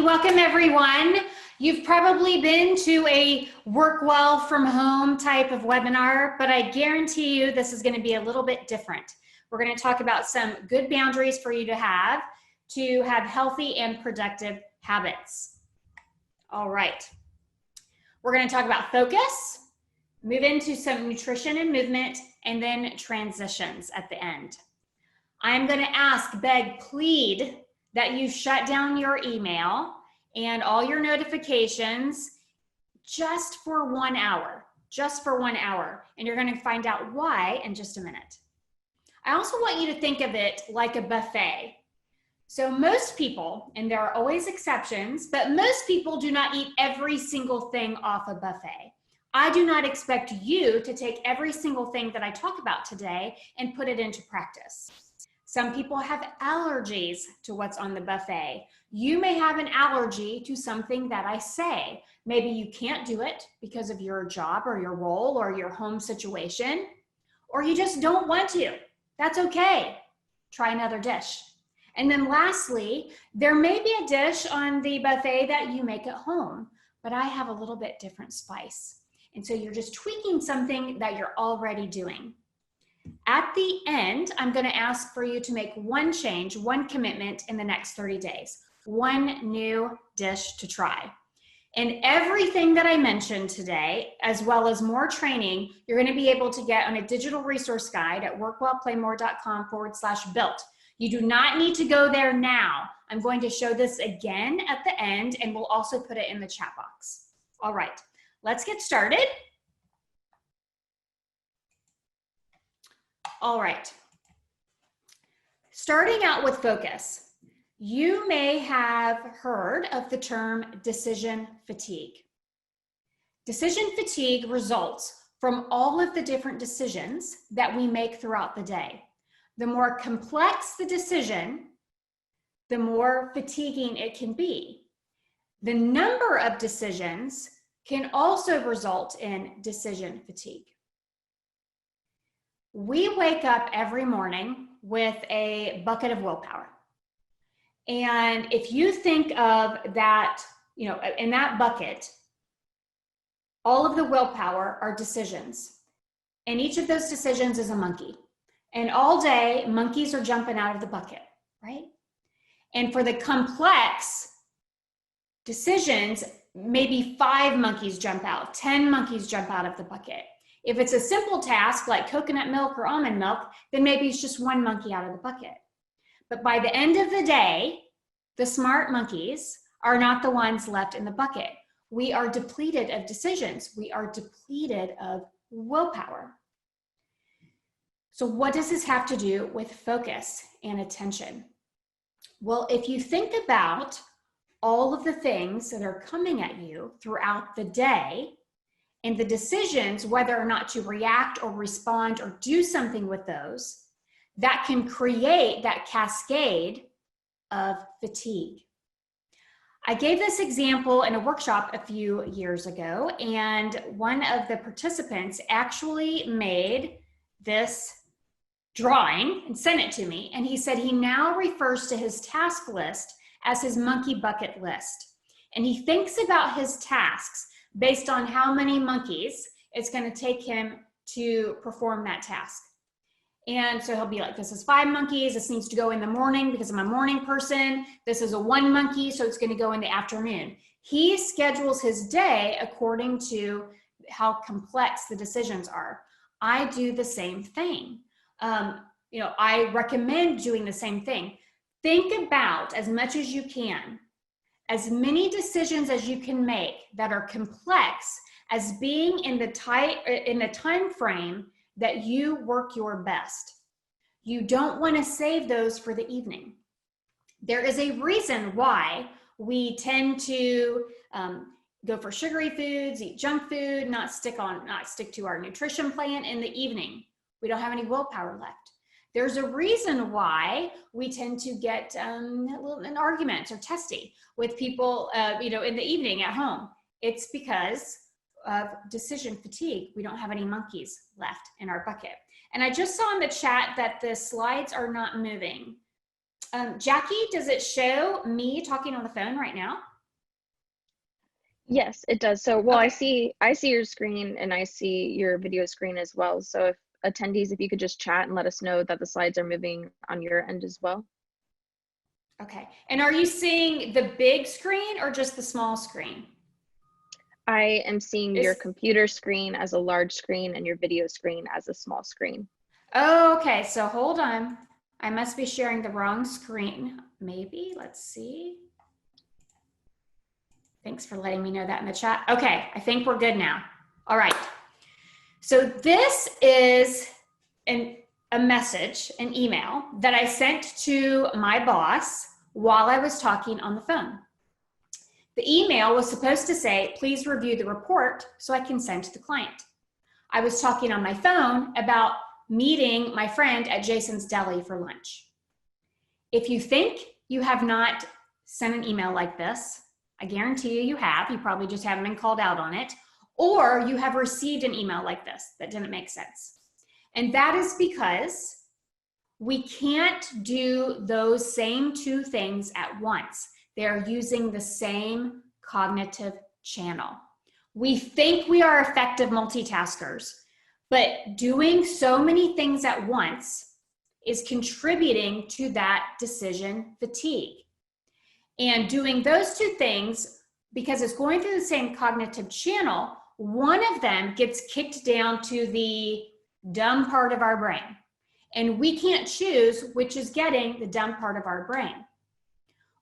Welcome everyone. You've probably been to a work well from home type of webinar, but I guarantee you this is going to be a little bit different. We're going to talk about some good boundaries for you to have healthy and productive habits. All right. We're going to talk about focus, move into some nutrition and movement, and then transitions at the end. I'm going to ask, beg, plead that you shut down your email and all your notifications just for 1 hour, and you're going to find out why in just a minute. I also want you to think of it like a buffet. So most people, and there are always exceptions, but most people do not eat every single thing off a buffet. I do not expect you to take every single thing that I talk about today and put it into practice. Some people have allergies to what's on the buffet. You may have an allergy to something that I say. Maybe you can't do it because of your job or your role or your home situation, or you just don't want to. That's okay. Try another dish. And then lastly, there may be a dish on the buffet that you make at home, but I have a little bit different spice. And so you're just tweaking something that you're already doing. At the end, I'm going to ask for you to make one change, one commitment in the next 30 days, one new dish to try. And everything that I mentioned today, as well as more training, you're going to be able to get on a digital resource guide at workwellplaymore.com/built. You do not need to go there now. I'm going to show this again at the end, and we'll also put it in the chat box. All right, let's get started. All right, starting out with focus. You may have heard of the term decision fatigue. Decision fatigue results from all of the different decisions that we make throughout the day. The more complex the decision, the more fatiguing it can be. The number of decisions can also result in decision fatigue. We wake up every morning with a bucket of willpower. And if you think of that, in that bucket, all of the willpower are decisions. And each of those decisions is a monkey. And all day, monkeys are jumping out of the bucket, right? And for the complex decisions, maybe 5 monkeys jump out, 10 monkeys jump out of the bucket. If it's a simple task like coconut milk or almond milk, then maybe it's just 1 monkey out of the bucket. But by the end of the day, the smart monkeys are not the ones left in the bucket. We are depleted of decisions. We are depleted of willpower. So what does this have to do with focus and attention? Well, if you think about all of the things that are coming at you throughout the day, and the decisions, whether or not to react or respond or do something with those, that can create that cascade of fatigue. I gave this example in a workshop a few years ago, and one of the participants actually made this drawing and sent it to me, and he said he now refers to his task list as his monkey bucket list. And he thinks about his tasks based on how many monkeys it's going to take him to perform that task. And so he'll be like, this is 5 monkeys. This needs to go in the morning because I'm a morning person. This is a 1 monkey, so it's going to go in the afternoon. He schedules his day according to how complex the decisions are. I do the same thing. I recommend doing the same thing. Think about, as much as you can, as many decisions as you can make that are complex as being in the time frame that you work your best. You don't want to save those for the evening. There is a reason why we tend to go for sugary foods, eat junk food, not stick to our nutrition plan in the evening. We don't have any willpower left. There's a reason why we tend to get in arguments or testy with people, in the evening at home. It's because of decision fatigue. We don't have any monkeys left in our bucket. And I just saw in the chat that the slides are not moving. Jackie, does it show me talking on the phone right now? Yes, it does. So, well, Okay. I see your screen and I see your video screen as well. So if attendees, if you could just chat and let us know that the slides are moving on your end as well. Okay. And are you seeing the big screen or just the small screen? I am seeing your Is computer screen as a large screen and your video screen as a small screen. okay, so hold on. I must be sharing the wrong screen. Maybe, let's see. Thanks for letting me know that in the chat. Okay, I think we're good now. All right. So this is a message, an email that I sent to my boss while I was talking on the phone. The email was supposed to say, please review the report so I can send to the client. I was talking on my phone about meeting my friend at Jason's Deli for lunch. If you think you have not sent an email like this, I guarantee you have. You probably just haven't been called out on it. Or you have received an email like this that didn't make sense. And that is because we can't do those same two things at once. They're using the same cognitive channel. We think we are effective multitaskers, but doing so many things at once is contributing to that decision fatigue. And doing those two things, because it's going through the same cognitive channel, one of them gets kicked down to the dumb part of our brain. And we can't choose which is getting the dumb part of our brain.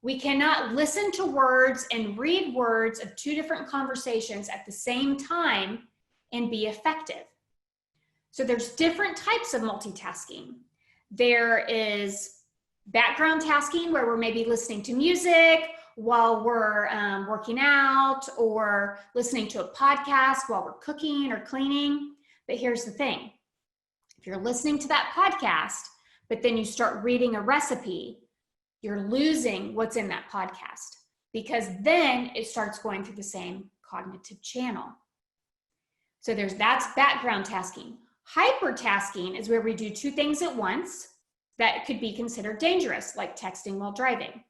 We cannot listen to words and read words of two different conversations at the same time and be effective. So there's different types of multitasking. There is background tasking where we're maybe listening to music while we're working out, or listening to a podcast while we're cooking or cleaning. But here's the thing. If you're listening to that podcast, but then you start reading a recipe, you're losing what's in that podcast, because then it starts going through the same cognitive channel. So that's background tasking. Hypertasking is where we do two things at once that could be considered dangerous, like texting while driving.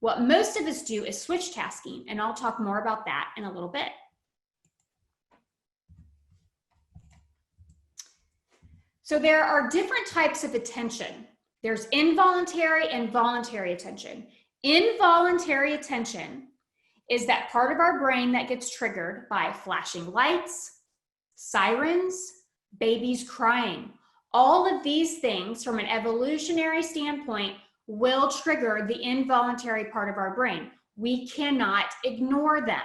What most of us do is switch tasking, and I'll talk more about that in a little bit. So there are different types of attention. There's involuntary and voluntary attention. Involuntary attention is that part of our brain that gets triggered by flashing lights, sirens, babies crying. All of these things from an evolutionary standpoint will trigger the involuntary part of our brain. We cannot ignore them.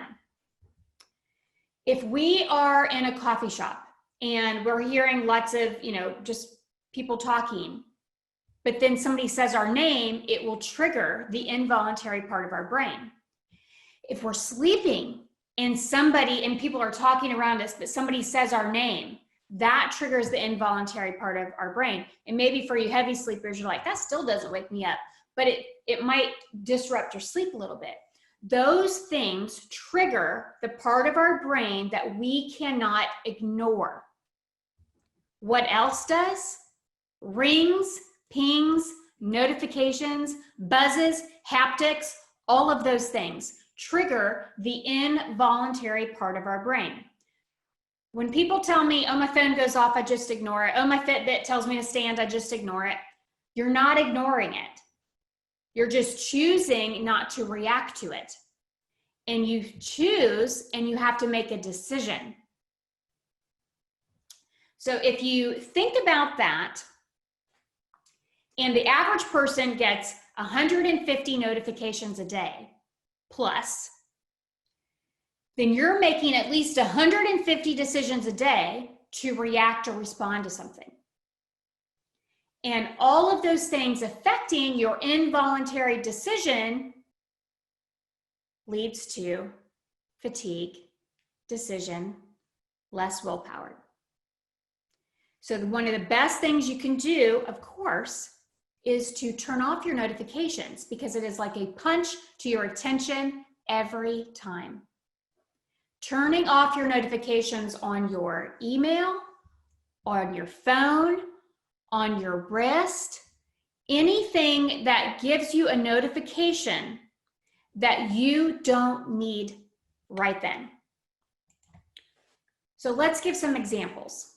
If we are in a coffee shop and we're hearing lots of, just people talking, but then somebody says our name, it will trigger the involuntary part of our brain. If we're sleeping and people are talking around us, but somebody says our name, that triggers the involuntary part of our brain. And maybe for you heavy sleepers, you're like, that still doesn't wake me up, but it might disrupt your sleep a little bit. Those things trigger the part of our brain that we cannot ignore. What else does? Rings, pings, notifications, buzzes, haptics, all of those things trigger the involuntary part of our brain. When people tell me, oh, my phone goes off, I just ignore it. Oh, my Fitbit tells me to stand, I just ignore it. You're not ignoring it. You're just choosing not to react to it. And you choose, and you have to make a decision. So if you think about that, and the average person gets 150 notifications a day plus, then you're making at least 150 decisions a day to react or respond to something. And all of those things affecting your involuntary decision leads to fatigue, decision, less willpower. So one of the best things you can do, of course, is to turn off your notifications, because it is like a punch to your attention every time. Turning off your notifications on your email, on your phone, on your wrist, anything that gives you a notification that you don't need right then. So let's give some examples.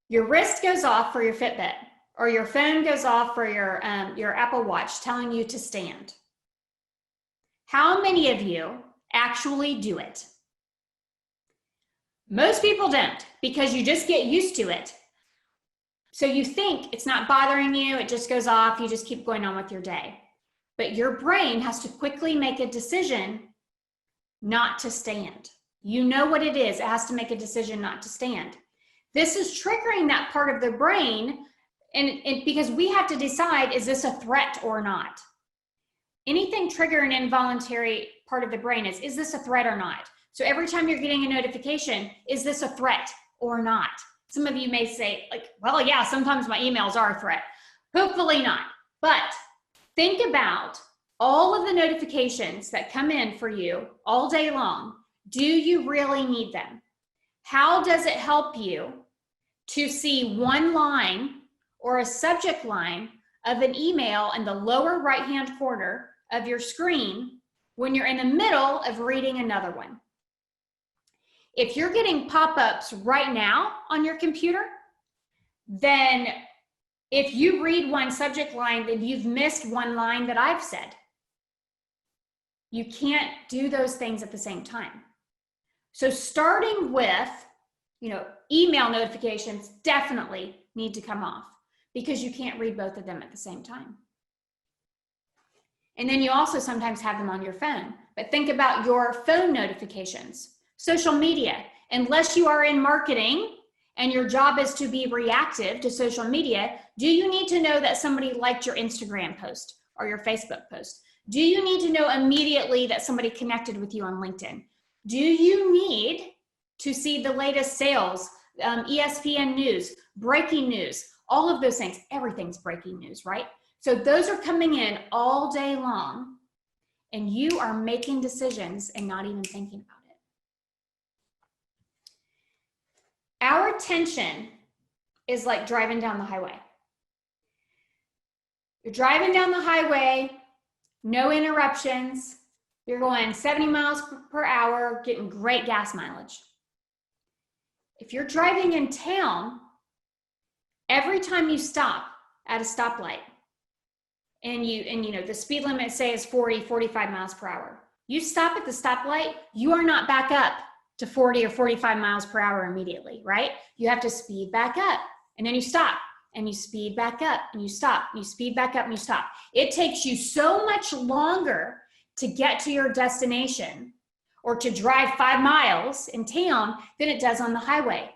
Your wrist goes off for your Fitbit, or your phone goes off for your Apple Watch telling you to stand. How many of you actually do it? Most people don't, because you just get used to it. So you think it's not bothering you, it just goes off, you just keep going on with your day. But your brain has to quickly make a decision not to stand. You know what it is, it has to make a decision not to stand. This is triggering that part of the brain, and because we have to decide, is this a threat or not? Anything trigger an involuntary part of the brain is this a threat or not? So every time you're getting a notification, is this a threat or not? Some of you may say, like, well, yeah, sometimes my emails are a threat. Hopefully not. But think about all of the notifications that come in for you all day long. Do you really need them? How does it help you to see one line or a subject line of an email in the lower right-hand corner of your screen when you're in the middle of reading another one? If you're getting pop-ups right now on your computer, then if you read one subject line, then you've missed one line that I've said. You can't do those things at the same time. So starting with, email notifications definitely need to come off, because you can't read both of them at the same time. And then you also sometimes have them on your phone. But think about your phone notifications. Social media, unless you are in marketing and your job is to be reactive to social media, do you need to know that somebody liked your Instagram post or your Facebook post? Do you need to know immediately that somebody connected with you on LinkedIn? Do you need to see the latest sales, ESPN news, breaking news, all of those things? Everything's breaking news, right? So those are coming in all day long, and you are making decisions and not even thinking about it. Our attention is like driving down the highway. You're driving down the highway, no interruptions. You're going 70 miles per hour, getting great gas mileage. If you're driving in town, every time you stop at a stoplight, and the speed limit, say, is 40, 45 miles per hour. You stop at the stoplight, you are not back up to 40 or 45 miles per hour immediately, right? You have to speed back up, and then you stop, and you speed back up, and you stop, and you speed back up, and you stop. It takes you so much longer to get to your destination or to drive 5 miles in town than it does on the highway.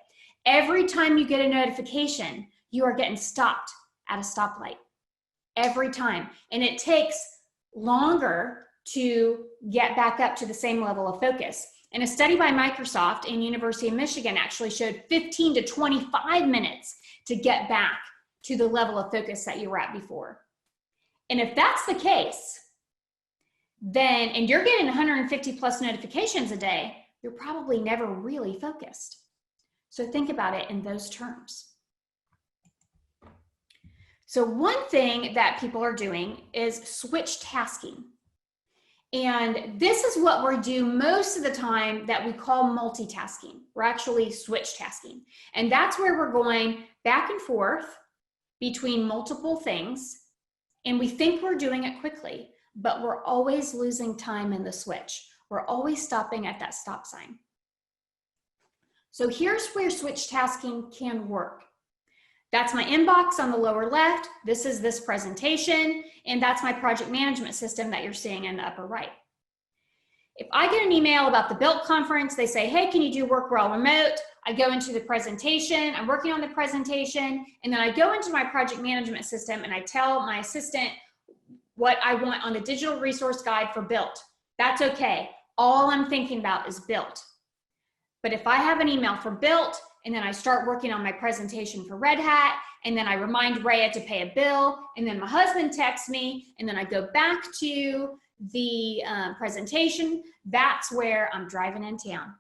Every time you get a notification, you are getting stopped at a stoplight. Every time. And it takes longer to get back up to the same level of focus. And a study by Microsoft and University of Michigan actually showed 15 to 25 minutes to get back to the level of focus that you were at before. And if that's the case, then, and you're getting 150 plus notifications a day, you're probably never really focused. So think about it in those terms. So one thing that people are doing is switch tasking. And this is what we do most of the time that we call multitasking. We're actually switch tasking. And that's where we're going back and forth between multiple things. And we think we're doing it quickly, but we're always losing time in the switch. We're always stopping at that stop sign. So here's where switch tasking can work. That's my inbox on the lower left. This is this presentation, and that's my project management system that you're seeing in the upper right. If I get an email about the Built conference, they say, hey, can you do work while remote? I go into the presentation, I'm working on the presentation, and then I go into my project management system and I tell my assistant what I want on the digital resource guide for Built. That's okay. All I'm thinking about is Built. But if I have an email for Built, and then I start working on my presentation for Red Hat, and then I remind Rhea to pay a bill, and then my husband texts me, and then I go back to the presentation, that's where I'm driving in town,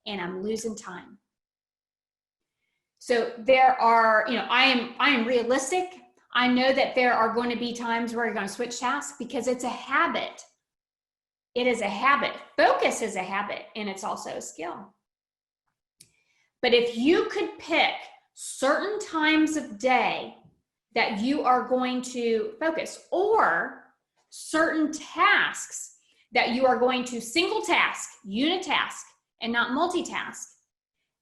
and I'm losing time. So there are, I am realistic. I know that there are going to be times where you're going to switch tasks because it's a habit. It is a habit. Focus is a habit, and it's also a skill. But if you could pick certain times of day that you are going to focus, or certain tasks that you are going to single task, unitask, and not multitask,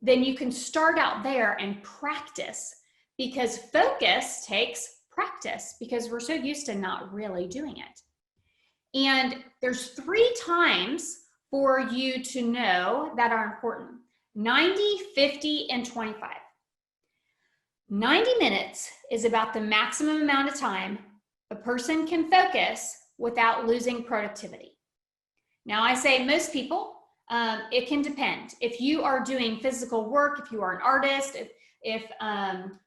then you can start out there and practice, because focus takes practice, because we're so used to not really doing it. And there's 3 times for you to know that are important: 90, 50, and 25. 90 minutes is about the maximum amount of time a person can focus without losing productivity. Now, I say most people, it can depend. If you are doing physical work, if you are an artist, if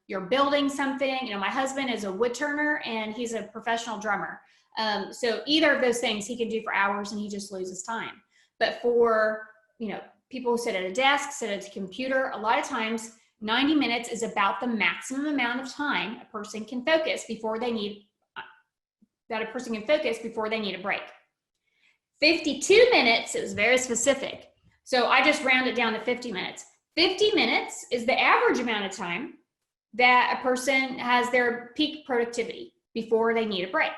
you're building something, you know, my husband is a wood turner and he's a professional drummer. So either of those things he can do for hours and he just loses time. But for, you know, people who sit at a desk, sit at a computer, a lot of times 90 minutes is about the maximum amount of time a person can focus before they need a break. 52 minutes is very specific. So I just round it down to 50 minutes. 50 minutes is the average amount of time that a person has their peak productivity before they need a break.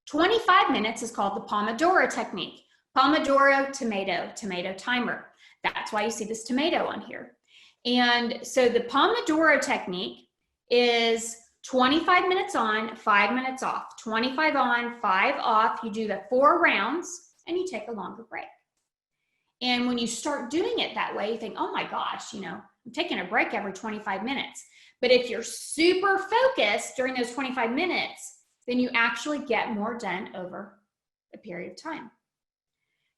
25 minutes is called the Pomodoro technique. Pomodoro, tomato timer. That's why you see this tomato on here. And so the Pomodoro technique is 25 minutes on, 5 minutes off, 25 on, 5 off. You do the 4 rounds and you take a longer break. And when you start doing it that way, you think, oh my gosh, you know, I'm taking a break every 25 minutes. But if you're super focused during those 25 minutes, then you actually get more done over a period of time.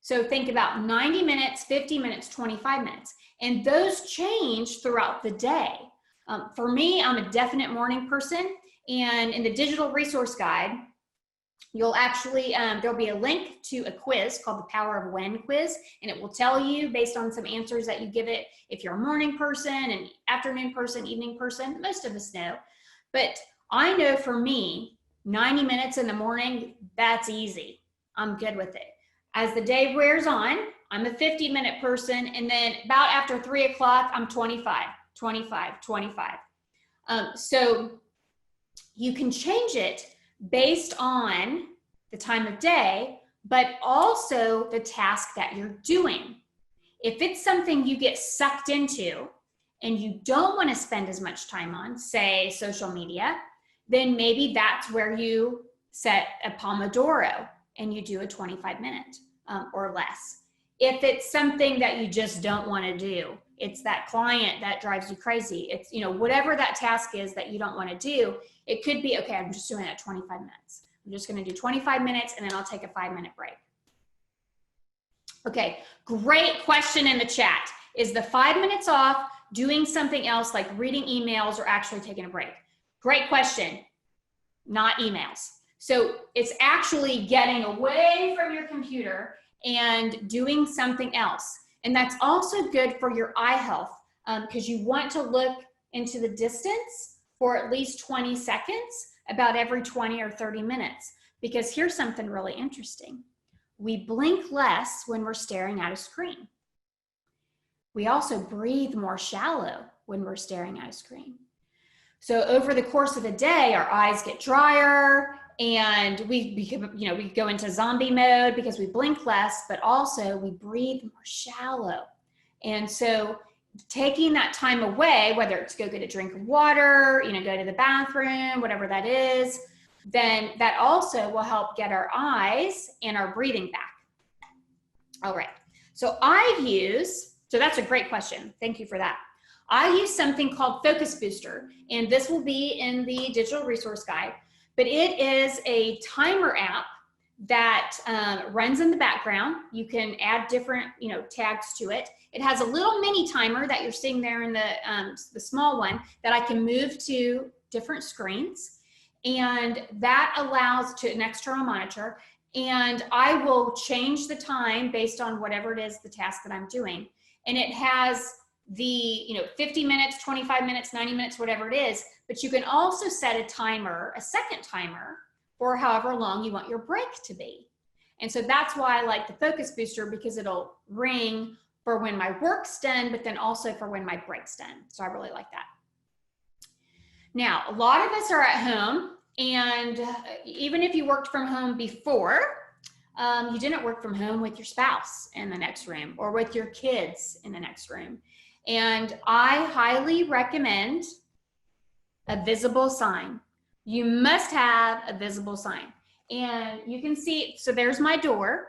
So think about 90 minutes, 50 minutes, 25 minutes. And those change throughout the day. For me, I'm a definite morning person. And in the digital resource guide, you'll actually, there'll be a link to a quiz called the Power of When quiz. And it will tell you, based on some answers that you give it, if you're a morning person, an afternoon person, evening person. Most of us know. But I know for me, 90 minutes in the morning, that's easy. I'm good with it. As the day wears on, I'm a 50-minute person, and then about after 3 o'clock, I'm 25. So you can change it based on the time of day, but also the task that you're doing. If it's something you get sucked into and you don't want to spend as much time on, say social media, then maybe that's where you set a Pomodoro and you do a 25-minute or less. If it's something that you just don't want to do, it's that client that drives you crazy, it's, you know, whatever that task is that you don't want to do, it could be, okay, I'm just doing it 25 minutes. I'm just going to do 25 minutes and then I'll take a 5-minute break. Okay, great question in the chat. Is the 5 minutes off doing something else like reading emails or actually taking a break? Great question. Not emails. So it's actually getting away from your computer and doing something else. And that's also good for your eye health because you want to look into the distance for at least 20 seconds about every 20 or 30 minutes. Because here's something really interesting. We blink less when we're staring at a screen. We also breathe more shallow when we're staring at a screen. So over the course of the day, our eyes get drier and we go into zombie mode because we blink less, but also we breathe more shallow. And so taking that time away, whether it's go get a drink of water, go to the bathroom, whatever that is, then that also will help get our eyes and our breathing back. All right, so that's a great question. Thank you for that. I use something called Focus Booster, and this will be in the digital resource guide, but it is a timer app that runs in the background. You can add different, tags to it. It has a little mini timer that you're seeing there in the small one that I can move to different screens, and that allows to an external monitor, and I will change the time based on whatever it is, the task that I'm doing. And it has the 50 minutes, 25 minutes, 90 minutes, whatever it is, but you can also set a second timer for however long you want your break to be. And so that's why I like the focus booster, because it'll ring for when my work's done, but then also for when my break's done. So I really like that. Now, a lot of us are at home, and even if you worked from home before, you didn't work from home with your spouse in the next room or with your kids in the next room. And I highly recommend a visible sign. You must have a visible sign. And you can see, so there's my door.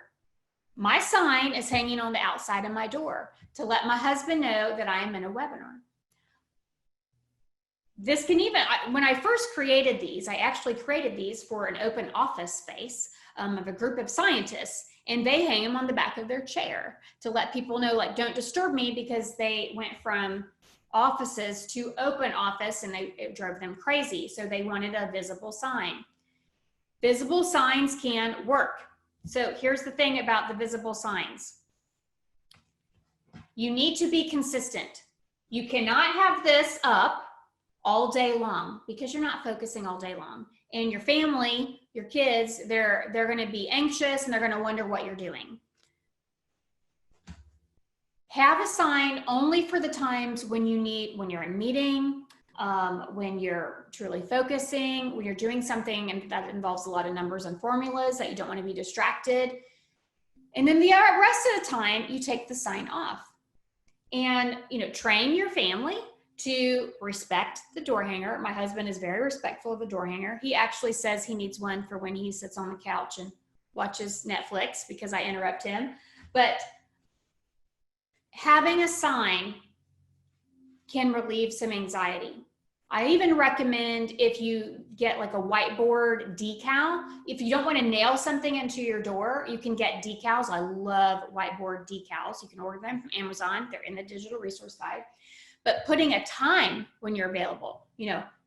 My sign is hanging on the outside of my door to let my husband know that I am in a webinar. This can even, when I first created these, I actually created these for an open office space of a group of scientists, and they hang them on the back of their chair to let people know, like, don't disturb me, because they went from offices to open office and it drove them crazy. So they wanted a visible sign. Visible signs can work. So here's the thing about the visible signs. You need to be consistent. You cannot have this up all day long, because you're not focusing all day long. And your family, your kids, they're going to be anxious and they're going to wonder what you're doing. Have a sign only for the times when you need, when you're in a meeting, when you're truly focusing, when you're doing something and that involves a lot of numbers and formulas that you don't want to be distracted. And then the rest of the time, you take the sign off. And, train your family to respect the door hanger. My husband is very respectful of the door hanger. He actually says he needs one for when he sits on the couch and watches Netflix because I interrupt him. But having a sign can relieve some anxiety. I even recommend, if you get like a whiteboard decal, if you don't want to nail something into your door, you can get decals. I love whiteboard decals. You can order them from Amazon. They're in the digital resource guide. But putting a time when you're available,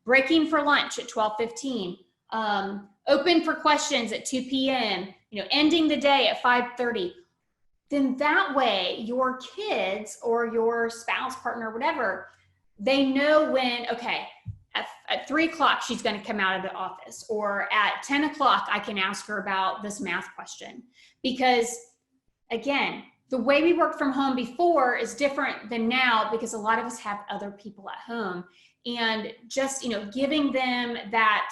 breaking for lunch at 12:15, open for questions at 2 p.m., ending the day at 5:30, then that way your kids or your spouse, partner, whatever, they know when, okay, at 3 o'clock, she's going to come out of the office, or at 10 o'clock, I can ask her about this math question. Because again, the way we worked from home before is different than now, because a lot of us have other people at home, and just, giving them that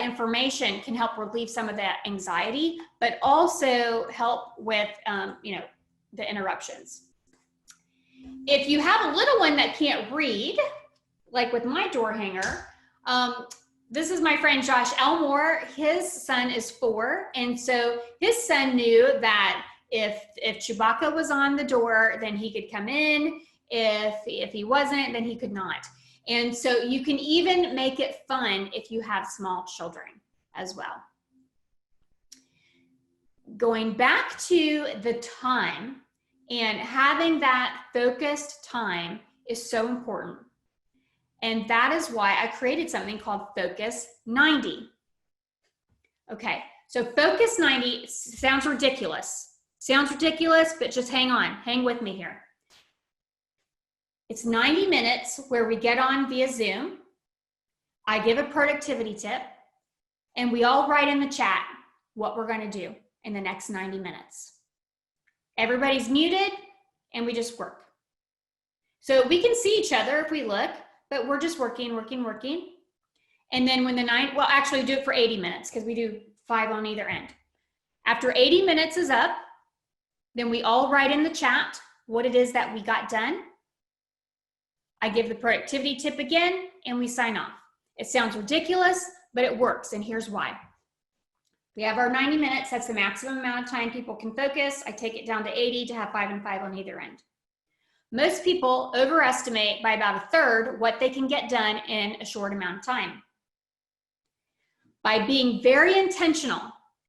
information can help relieve some of that anxiety, but also help with, the interruptions. If you have a little one that can't read, like with my door hanger, this is my friend Josh Elmore. His son is 4, and so his son knew that if Chewbacca was on the door, then he could come in. If he wasn't, then he could not. And so you can even make it fun if you have small children as well. Going back to the time, and having that focused time is so important. And that is why I created something called Focus 90. Okay, so Focus 90 sounds ridiculous. But just hang with me here. It's 90 minutes where we get on via Zoom. I give a productivity tip, and we all write in the chat what we're going to do in the next 90 minutes. Everybody's muted, and we just work. So we can see each other if we look, but we're just working. And then when actually do it for 80 minutes, because we do 5 on either end. After 80 minutes is up, then we all write in the chat what it is that we got done. I give the productivity tip again, and we sign off. It sounds ridiculous, but it works, and here's why. We have our 90 minutes. That's the maximum amount of time people can focus. I take it down to 80 to have 5 and 5 on either end. Most people overestimate by about 1/3 what they can get done in a short amount of time. By being very intentional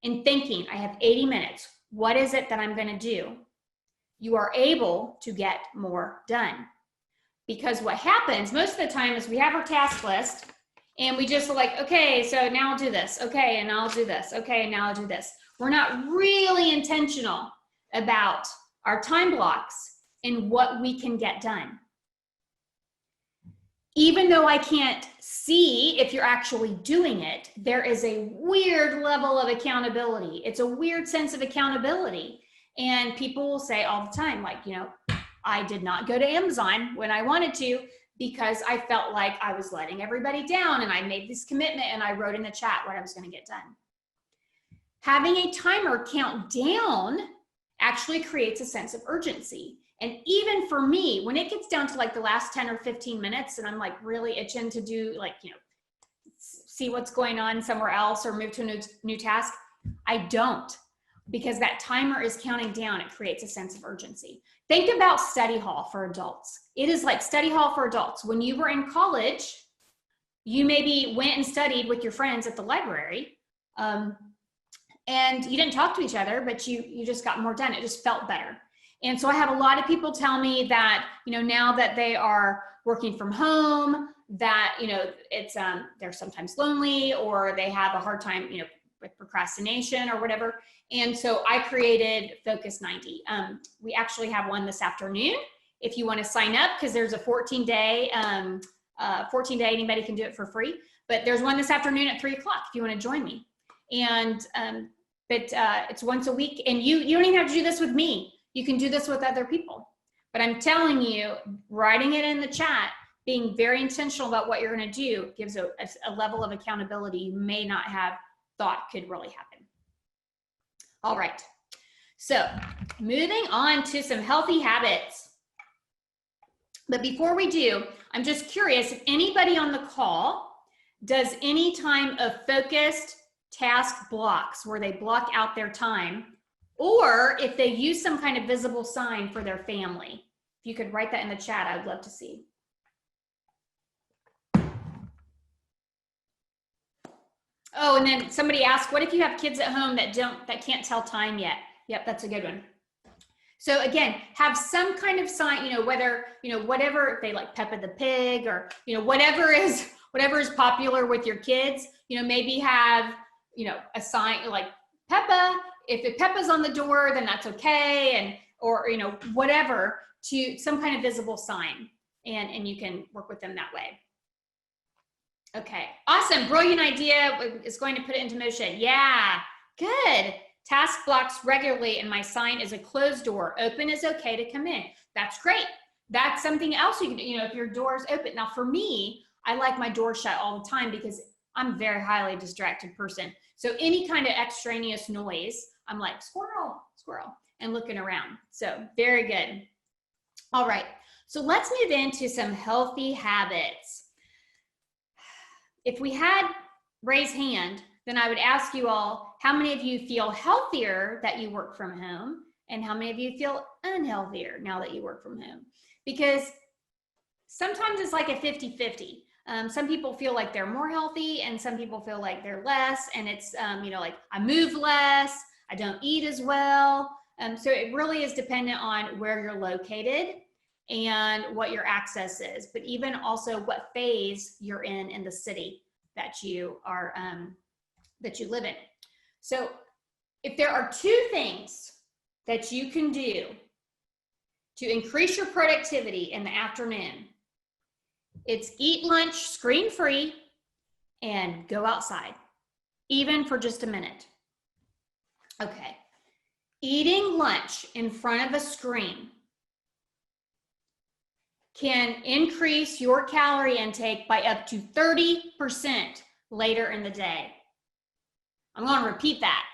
in thinking, I have 80 minutes, what is it that I'm going to do? You are able to get more done. Because what happens most of the time is we have our task list, and we just are like, okay, so now I'll do this. Okay, and I'll do this. Okay, and now I'll do this. We're not really intentional about our time blocks and what we can get done. even though I can't see if you're actually doing it, there is a weird level of accountability. It's a weird sense of accountability. And people will say all the time, like, you know, I did not go to Amazon when I wanted to because I felt like I was letting everybody down, and I made this commitment and I wrote in the chat what I was going to get done. Having a timer count down actually creates a sense of urgency. And even for me, when it gets down to like the last 10 or 15 minutes and I'm like really itching to do, like, you know, see what's going on somewhere else or move to a new task, I don't, because that timer is counting down. It creates a sense of urgency. Think about study hall for adults. It is like study hall for adults. When you were in college, you maybe went and studied with your friends at the library, and you didn't talk to each other, but you just got more done. It just felt better. And so I have a lot of people tell me that, you know, now that they are working from home, that, you know, it's they're sometimes lonely, or they have a hard time, you know, with procrastination or whatever. And so I created Focus 90. We actually have one this afternoon if you want to sign up, because there's a 14-day, anybody can do it for free. But there's one this afternoon at 3 o'clock if you want to join me. And it's once a week, and you don't even have to do this with me. You can do this with other people. But I'm telling you, writing it in the chat, being very intentional about what you're going to do, gives a level of accountability you may not have thought could really happen. All right. So moving on to some healthy habits. But before we do, I'm just curious if anybody on the call does any time of focused task blocks where they block out their time, or if they use some kind of visible sign for their family. If you could write that in the chat, I would love to see. Oh, and then somebody asked, what if you have kids at home that can't tell time yet? Yep, that's a good one. So again, have some kind of sign, you know, whether, you know, whatever, if they like Peppa the Pig, or, you know, whatever is popular with your kids, you know, maybe have, you know, a sign like Peppa. If Peppa's on the door, then that's okay. And, or, you know, whatever, to some kind of visible sign, and you can work with them that way. Okay, awesome, brilliant idea. Is going to put it into motion. Yeah, good. Task blocks regularly, and my sign is a closed door. Open is okay to come in. That's great. That's something else you can do, you know, if your door is open. Now for me, I like my door shut all the time because I'm a very highly distracted person. So any kind of extraneous noise, I'm like, squirrel, squirrel, and looking around. So very good. All right, so let's move into some healthy habits. If we had raised hand, then I would ask you all, how many of you feel healthier that you work from home? And how many of you feel unhealthier now that you work from home? Because sometimes it's like a 50-50. Some people feel like they're more healthy, and some people feel like they're less. And it's, you know, like I move less, I don't eat as well. So it really is dependent on where you're located and what your access is, but even also what phase you're in the city that you are, that you live in. So if there are two things that you can do to increase your productivity in the afternoon, it's eat lunch screen-free and go outside, even for just a minute. Okay, eating lunch in front of a screen can increase your calorie intake by up to 30% later in the day. I'm going to repeat that.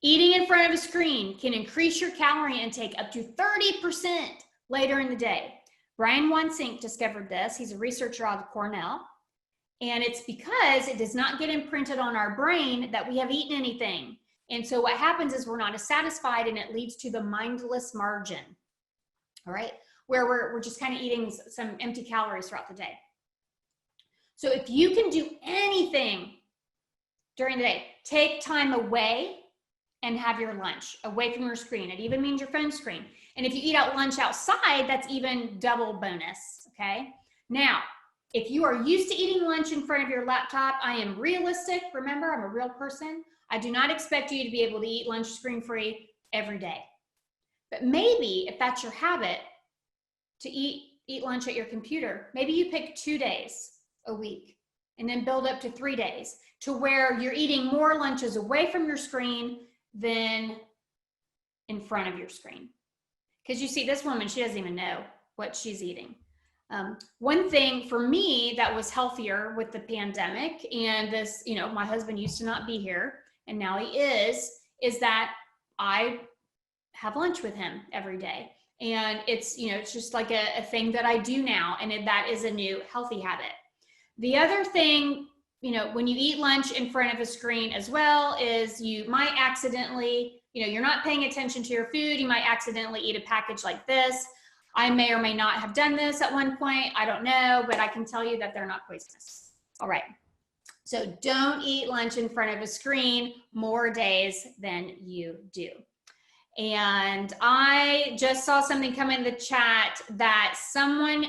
Eating in front of a screen can increase your calorie intake up to 30% later in the day. Brian Wansink discovered this. He's a researcher out of Cornell. And it's because it does not get imprinted on our brain that we have eaten anything. And so what happens is we're not as satisfied, and it leads to the mindless margin, all right, where we're just kind of eating some empty calories throughout the day. So if you can do anything during the day, take time away and have your lunch away from your screen. It even means your phone screen. And if you eat out lunch outside, that's even double bonus, okay? Now, if you are used to eating lunch in front of your laptop, I am realistic. Remember, I'm a real person. I do not expect you to be able to eat lunch screen-free every day. But maybe if that's your habit, to eat eat lunch at your computer. Maybe you pick 2 days a week and then build up to 3 days to where you're eating more lunches away from your screen than in front of your screen. Because you see, this woman, she doesn't even know what she's eating. One thing for me that was healthier with the pandemic, and this, you know, my husband used to not be here and now he is that I have lunch with him every day. And it's, you know, it's just like a thing that I do now. And that is a new healthy habit. The other thing, you know, when you eat lunch in front of a screen as well, is you might accidentally, you know, you're not paying attention to your food. You might accidentally eat a package like this. I may or may not have done this at one point. I don't know, but I can tell you that they're not poisonous. All right. So don't eat lunch in front of a screen more days than you do. And I just saw something come in the chat that someone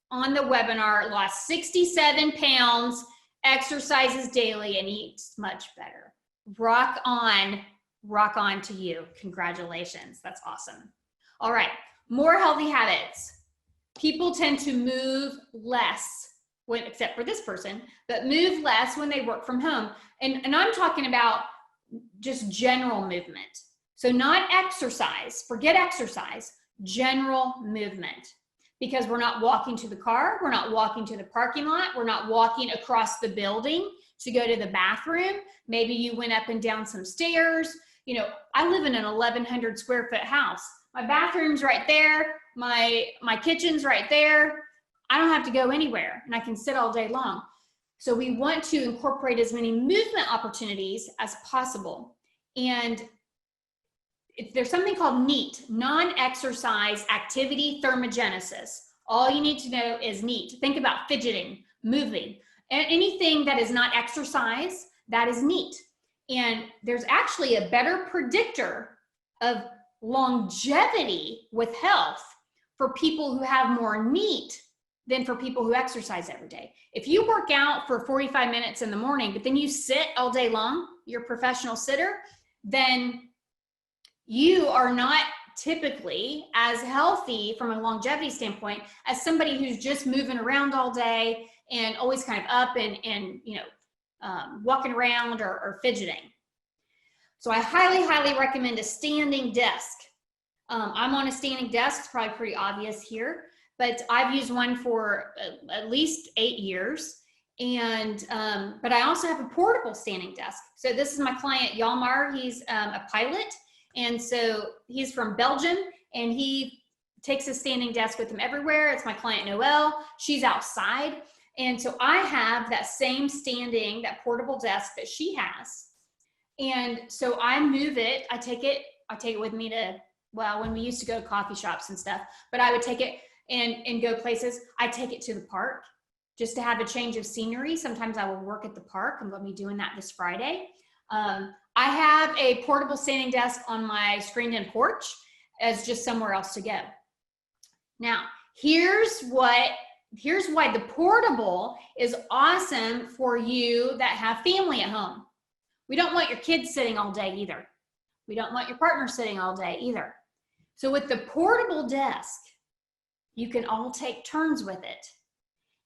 on the webinar lost 67 pounds, exercises daily, and eats much better. Rock on to you. Congratulations. That's awesome. All right. More healthy habits. People tend to move less, except for this person, but move less when they work from home. And I'm talking about just general movement. So not exercise, forget exercise, general movement. Because we're not walking to the car, we're not walking to the parking lot, we're not walking across the building to go to the bathroom. Maybe you went up and down some stairs. You know, I live in an 1,100 square foot house. My bathroom's right there. My kitchen's right there. I don't have to go anywhere and I can sit all day long. So we want to incorporate as many movement opportunities as possible. And there's something called NEAT, non-exercise activity thermogenesis. All you need to know is NEAT. Think about fidgeting, moving. Anything that is not exercise, that is NEAT. And there's actually a better predictor of longevity with health for people who have more NEAT than for people who exercise every day. If you work out for 45 minutes in the morning, but then you sit all day long, you're a professional sitter, then you are not typically as healthy from a longevity standpoint as somebody who's just moving around all day and always kind of up and you know, walking around or fidgeting. So I highly, highly recommend a standing desk. I'm on a standing desk, it's probably pretty obvious here, but I've used one for at least 8 years. And, but I also have a portable standing desk. So this is my client, Yalmar. He's a pilot. And so he's from Belgium and he takes a standing desk with him everywhere. It's my client, Noelle. She's outside. And so I have that same standing, that portable desk that she has. And so I move it, I take it with me to, well, when we used to go to coffee shops and stuff, but I would take it and go places. I take it to the park just to have a change of scenery. Sometimes I will work at the park. I'm going to be doing that this Friday. I have a portable standing desk on my screened-in porch as just somewhere else to go. Now, here's why the portable is awesome for you that have family at home. We don't want your kids sitting all day either. We don't want your partner sitting all day either. So with the portable desk, you can all take turns with it.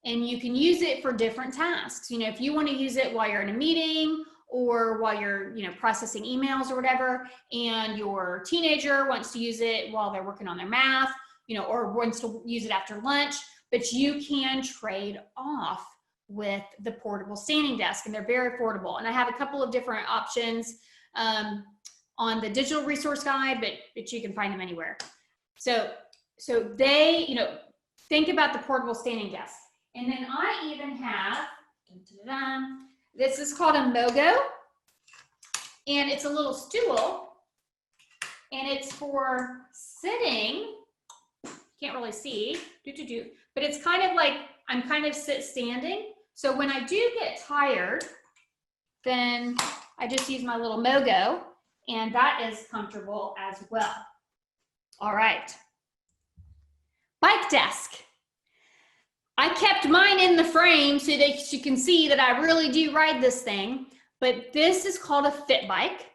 And you can use it for different tasks. You know, if you want to use it while you're in a meeting or while you're, you know, processing emails or whatever, and your teenager wants to use it while they're working on their math, you know, or wants to use it after lunch, but you can trade off with the portable standing desk, and they're very affordable. And I have a couple of different options on the digital resource guide, but you can find them anywhere. So they, you know, think about the portable standing desk. And then I even have, this is called a Mogo, and it's a little stool, and it's for sitting. Can't really see, but it's kind of like, I'm kind of standing. So when I do get tired, then I just use my little Mogo, and that is comfortable as well. All right. Bike desk. I kept mine in the frame so that you can see that I really do ride this thing, but this is called a fit bike,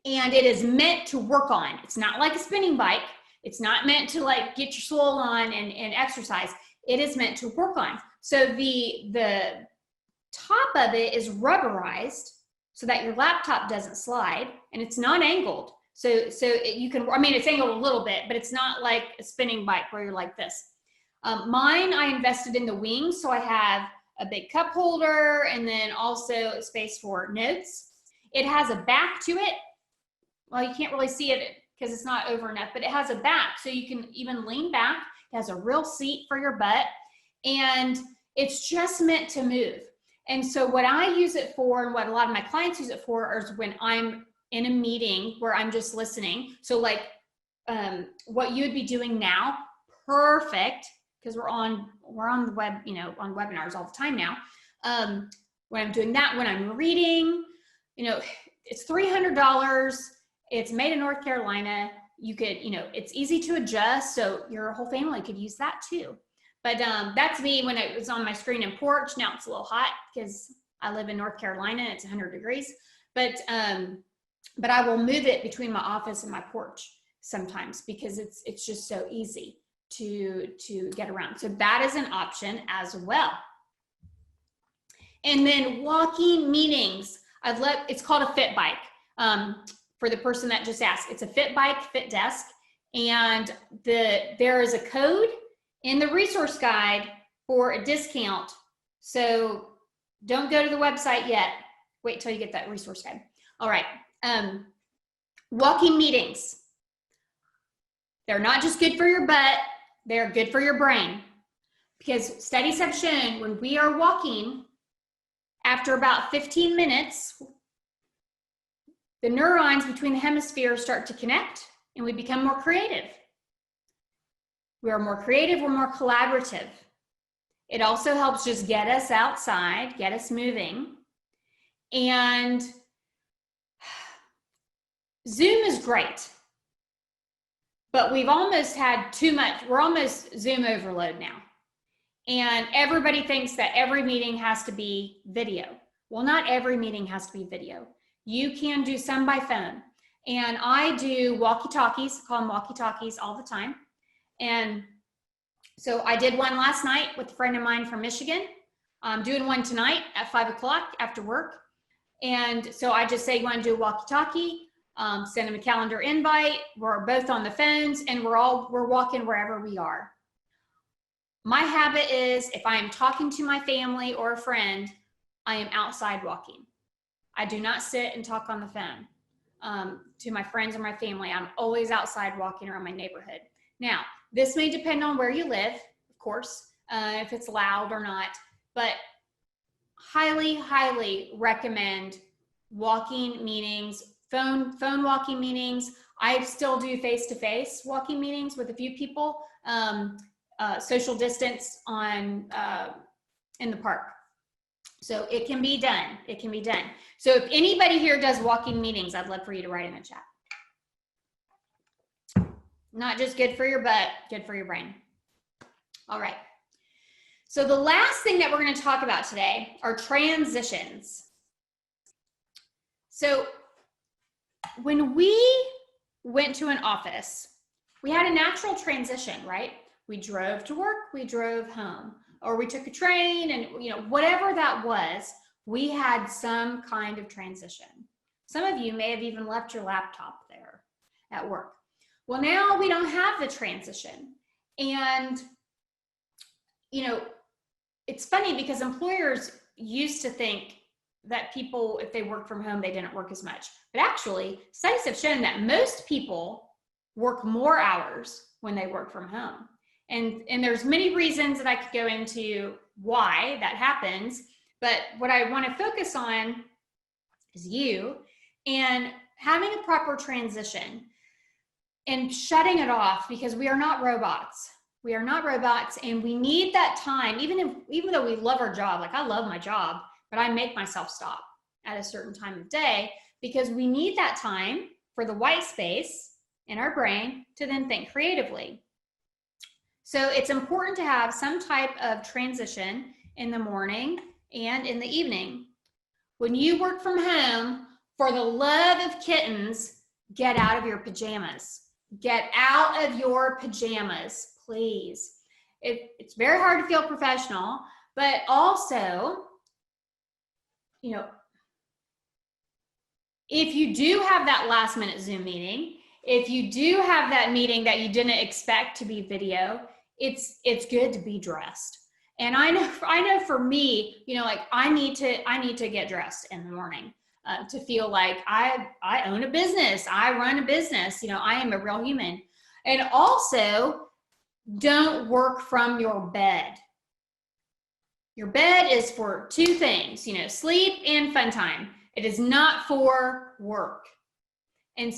and it is meant to work on. It's not like a spinning bike. It's not meant to like get your swole on and exercise. It is meant to work on. So the top of it is rubberized so that your laptop doesn't slide, and it's not angled. So you can, I mean, it's angled a little bit, but it's not like a spinning bike where you're like this. Mine, I invested in the wings, so I have a big cup holder and then also space for notes. It has a back to it. Well, you can't really see it because it's not over enough, but it has a back, so you can even lean back. It has a real seat for your butt, and it's just meant to move. And so what I use it for, and what a lot of my clients use it for, is when I'm in a meeting where I'm just listening. So like what you would be doing now, perfect, because we're on the web, you know, on webinars all the time now. When I'm doing that, when I'm reading, you know, it's $300. It's made in North Carolina. You could, you know, it's easy to adjust, so your whole family could use that too. But that's me when it was on my screen and porch. Now it's a little hot because I live in North Carolina and it's 100 degrees. But I will move it between my office and my porch sometimes because it's just so easy to get around. So that is an option as well. And then walking meetings. It's called a fit bike. For the person that just asked, it's a fit bike, fit desk. And there is a code in the resource guide for a discount. So don't go to the website yet. Wait till you get that resource guide. All right. Walking meetings. They're not just good for your butt, they're good for your brain. Because studies have shown when we are walking, after about 15 minutes, the neurons between the hemispheres start to connect and we become more creative. We are more creative, we're more collaborative. It also helps just get us outside, get us moving. And Zoom is great, but we've almost had too much. We're almost Zoom overload now. And everybody thinks that every meeting has to be video. Well, not every meeting has to be video. You can do some by phone. And I do walkie-talkies, call them walkie-talkies all the time. And so I did one last night with a friend of mine from Michigan. I'm doing one tonight at 5 o'clock after work. And so I just say, you want to do a walkie-talkie, send them a calendar invite. We're both on the phones and we're walking wherever we are. My habit is if I am talking to my family or a friend, I am outside walking. I do not sit and talk on the phone to my friends or my family. I'm always outside walking around my neighborhood. Now, this may depend on where you live, of course, if it's loud or not, but highly, highly recommend walking meetings, phone walking meetings. I still do face-to-face walking meetings with a few people, social distance in the park. So it can be done. It can be done. So if anybody here does walking meetings, I'd love for you to write in the chat. Not just good for your butt, good for your brain. All right. So the last thing that we're going to talk about today are transitions. So when we went to an office, we had a natural transition, right? We drove to work, we drove home, or we took a train, and you know, whatever that was, we had some kind of transition. Some of you may have even left your laptop there at work. Well, now we don't have the transition. And, you know, it's funny because employers used to think that people, if they work from home, they didn't work as much. But actually, studies have shown that most people work more hours when they work from home. And there's many reasons that I could go into why that happens. But what I want to focus on is you and having a proper transition and shutting it off, because we are not robots. We are not robots, and we need that time, even though we love our job. Like, I love my job, but I make myself stop at a certain time of day because we need that time for the white space in our brain to then think creatively. So it's important to have some type of transition in the morning and in the evening. When you work from home, for the love of kittens, get out of your pajamas. Get out of your pajamas, please. It's very hard to feel professional, but also, you know, if you do have that last minute Zoom meeting, if you do have that meeting that you didn't expect to be video, it's good to be dressed. And I know for me, you know, like I need to get dressed in the morning to feel like I own a business, I run a business, you know, I am a real human. And also, don't work from your bed. Your bed is for two things, you know, sleep and fun time. It is not for work. And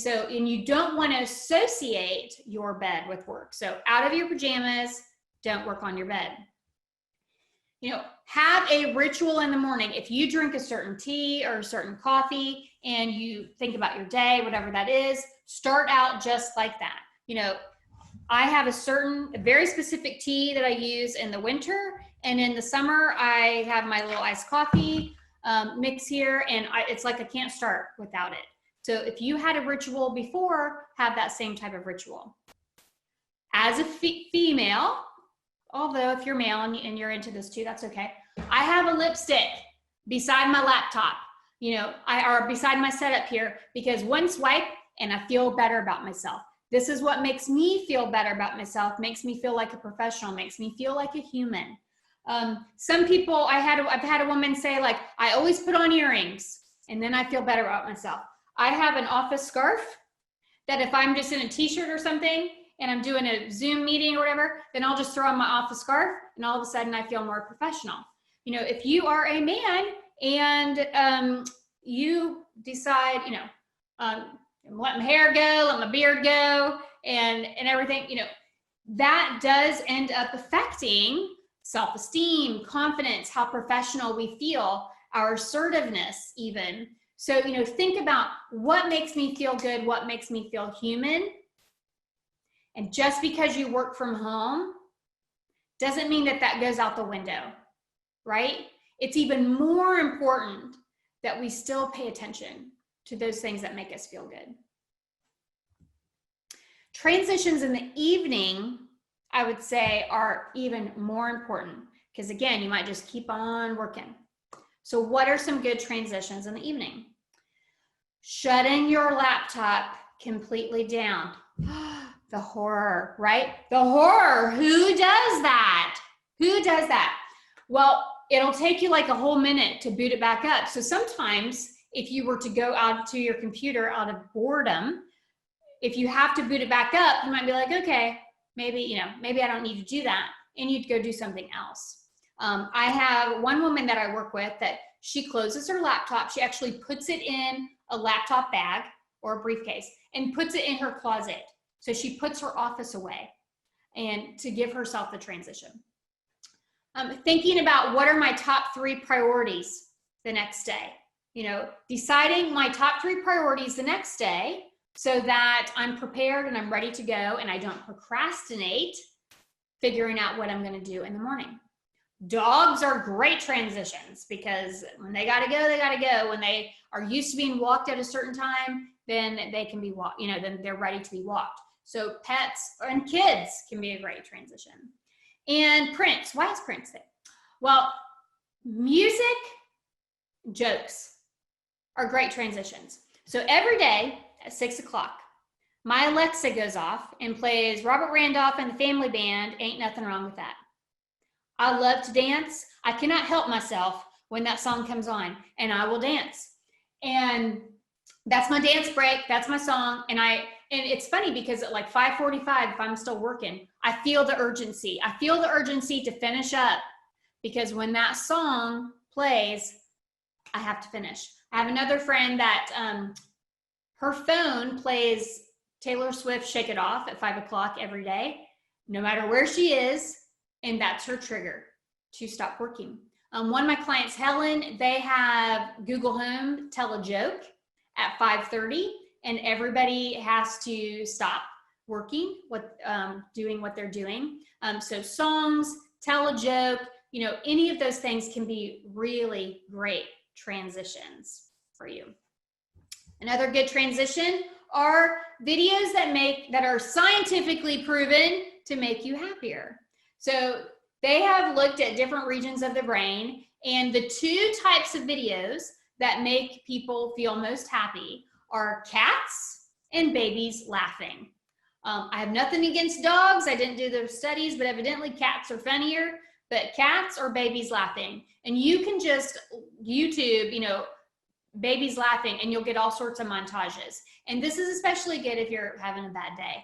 you don't want to associate your bed with work. So out of your pajamas, don't work on your bed. You know, have a ritual in the morning. If you drink a certain tea or a certain coffee and you think about your day, whatever that is, start out just like that. You know, I have a very specific tea that I use in the winter, and in the summer I have my little iced coffee mix here, and it's like I can't start without it. So if you had a ritual before, have that same type of ritual. As a female, although if you're male and you're into this too, that's okay. I have a lipstick beside my laptop, you know, or beside my setup here, because one swipe and I feel better about myself. This is what makes me feel better about myself, makes me feel like a professional, makes me feel like a human. Some people, I've had a woman say, like, I always put on earrings and then I feel better about myself. I have an office scarf that if I'm just in a t-shirt or something and I'm doing a Zoom meeting or whatever, then I'll just throw on my office scarf and all of a sudden I feel more professional. You know, if you are a man and you decide, you know, let my hair go, let my beard go, and everything, you know, that does end up affecting self-esteem, confidence, how professional we feel, our assertiveness even. So, you know, think about what makes me feel good, what makes me feel human. And just because you work from home doesn't mean that that goes out the window, right? It's even more important that we still pay attention to those things that make us feel good. Transitions in the evening, I would say, are even more important because, again, you might just keep on working. So what are some good transitions in the evening? Shutting your laptop completely down. The horror, right? The horror. Who does that? Who does that? Well, it'll take you like a whole minute to boot it back up. So sometimes if you were to go out to your computer out of boredom, if you have to boot it back up, you might be like, okay, maybe I don't need to do that. And you'd go do something else. I have one woman that I work with that she closes her laptop. She actually puts it in a laptop bag or a briefcase and puts it in her closet. So she puts her office away and to give herself the transition. Thinking about what are my top 3 priorities the next day. You know, deciding my top 3 priorities the next day so that I'm prepared and I'm ready to go and I don't procrastinate figuring out what I'm going to do in the morning. Dogs are great transitions because when they got to go, they got to go. When they are used to being walked at a certain time, then they can be walked, you know, then they're ready to be walked. So pets and kids can be a great transition. And prints, why is Prince there? Well, music, jokes are great transitions. So every day at 6 o'clock, my Alexa goes off and plays Robert Randolph and the Family Band, Ain't Nothing Wrong with That. I love to dance. I cannot help myself when that song comes on, and I will dance. And that's my dance break, that's my song. And it's funny because at like 5:45, if I'm still working, I feel the urgency. I feel the urgency to finish up because when that song plays, I have to finish. I have another friend that her phone plays Taylor Swift Shake It Off at 5 o'clock every day, no matter where she is, and that's her trigger to stop working. One of my clients, Helen, they have Google Home tell a joke at 5:30, and everybody has to stop working, doing what they're doing. So songs, tell a joke, you know, any of those things can be really great transitions for you. Another good transition are videos that are scientifically proven to make you happier. So they have looked at different regions of the brain, and the two types of videos that make people feel most happy are cats and babies laughing. I have nothing against dogs. I didn't do the studies, but evidently cats are funnier, but cats or babies laughing. And you can just YouTube, babies laughing, and you'll get all sorts of montages. And this is especially good if you're having a bad day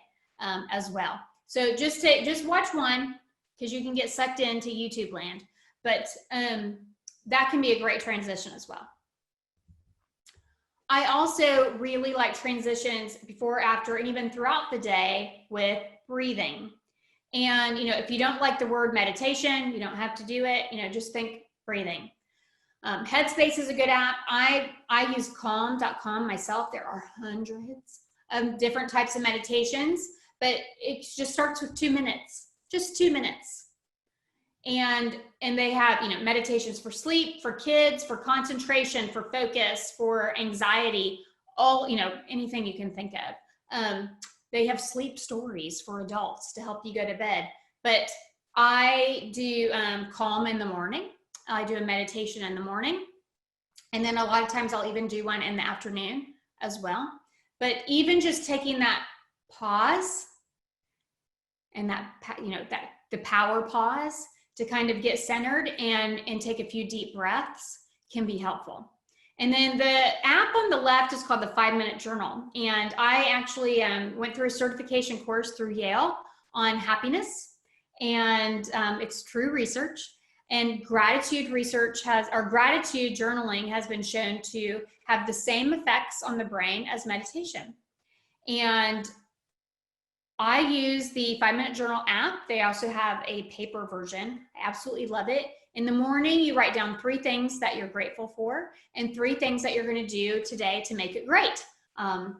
as well. So just watch one, because you can get sucked into YouTube land. But that can be a great transition as well. I also really like transitions before, after, and even throughout the day with breathing. And, if you don't like the word meditation, you don't have to do it, just think breathing. Headspace is a good app. I use calm.com myself. There are hundreds of different types of meditations, but it just starts with 2 minutes, just 2 minutes. And they have, meditations for sleep, for kids, for concentration, for focus, for anxiety, all, anything you can think of. They have sleep stories for adults to help you go to bed. But I do calm in the morning. I do a meditation in the morning. And then a lot of times I'll even do one in the afternoon as well. But even just taking that pause and that, the power pause to kind of get centered and take a few deep breaths can be helpful. And then the app on the left is called the 5-Minute Journal. And I actually went through a certification course through Yale on happiness. And it's true research. And gratitude journaling has been shown to have the same effects on the brain as meditation. And I use the 5-Minute Journal app. They also have a paper version. I absolutely love it. In the morning, you write down 3 things that you're grateful for and 3 things that you're going to do today to make it great. And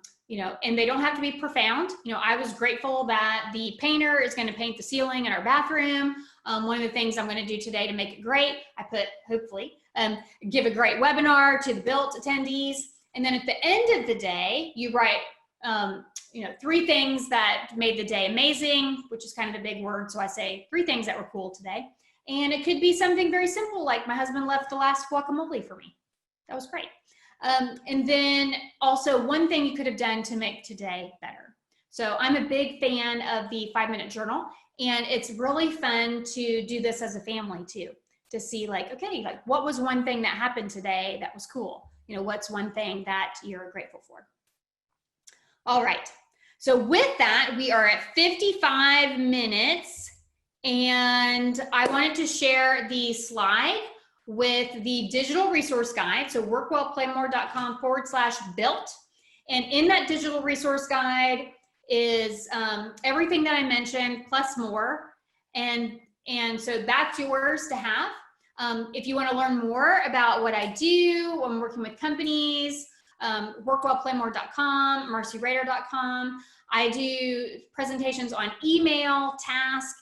they don't have to be profound. I was grateful that the painter is going to paint the ceiling in our bathroom. One of the things I'm going to do today to make it great, I put, hopefully, give a great webinar to the built attendees. And then at the end of the day, you write 3 things that made the day amazing, which is kind of a big word. So I say 3 things that were cool today. And it could be something very simple, like my husband left the last guacamole for me. That was great. And then also 1 thing you could have done to make today better. So I'm a big fan of the 5-Minute Journal, and it's really fun to do this as a family too, to see what was 1 thing that happened today that was cool? What's 1 thing that you're grateful for? All right. So with that, we are at 55 minutes, and I wanted to share the slide with the digital resource guide. So workwellplaymore.com/built. And in that digital resource guide is everything that I mentioned plus more. And so that's yours to have. If you want to learn more about what I do when I'm working with companies, workwellplaymore.com, marceyrader.com. I do presentations on email, task,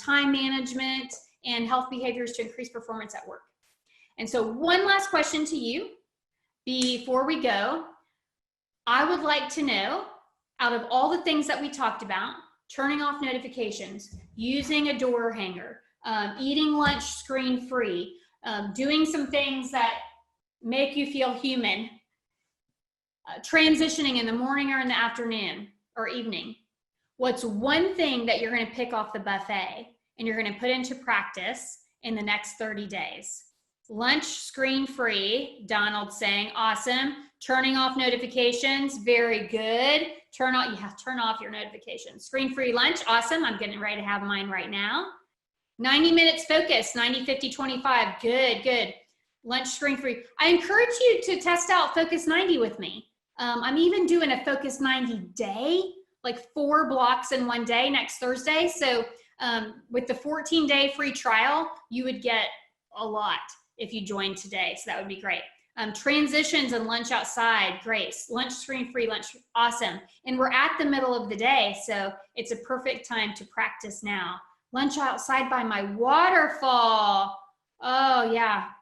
time management, and health behaviors to increase performance at work. And so 1 last question to you before we go. I would like to know, out of all the things that we talked about, turning off notifications, using a door hanger, eating lunch screen-free, doing some things that make you feel human, transitioning in the morning or in the afternoon or evening, what's 1 thing that you're going to pick off the buffet and you're going to put into practice in the next 30 days? Lunch screen-free, Donald saying, awesome. Turning off notifications, very good. Turn off your notifications. Screen-free lunch, awesome. I'm getting ready to have mine right now. 90 minutes focus, 90, 50, 25, good. Lunch screen-free. I encourage you to test out Focus 90 with me. I'm even doing a Focus 90 day, like 4 blocks in 1 day next Thursday. So with the 14-day free trial, you would get a lot if you joined today. So that would be great. Transitions and lunch outside, great. Lunch screen-free, lunch, awesome. And we're at the middle of the day, so it's a perfect time to practice now. Lunch outside by my waterfall. Oh, yeah.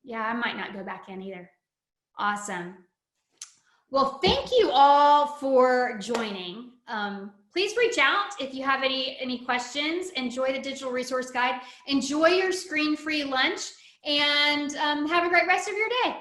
Yeah, I might not go back in either. Awesome. Well, thank you all for joining. Please reach out if you have any questions. Enjoy the digital resource guide. Enjoy your screen-free lunch, and have a great rest of your day.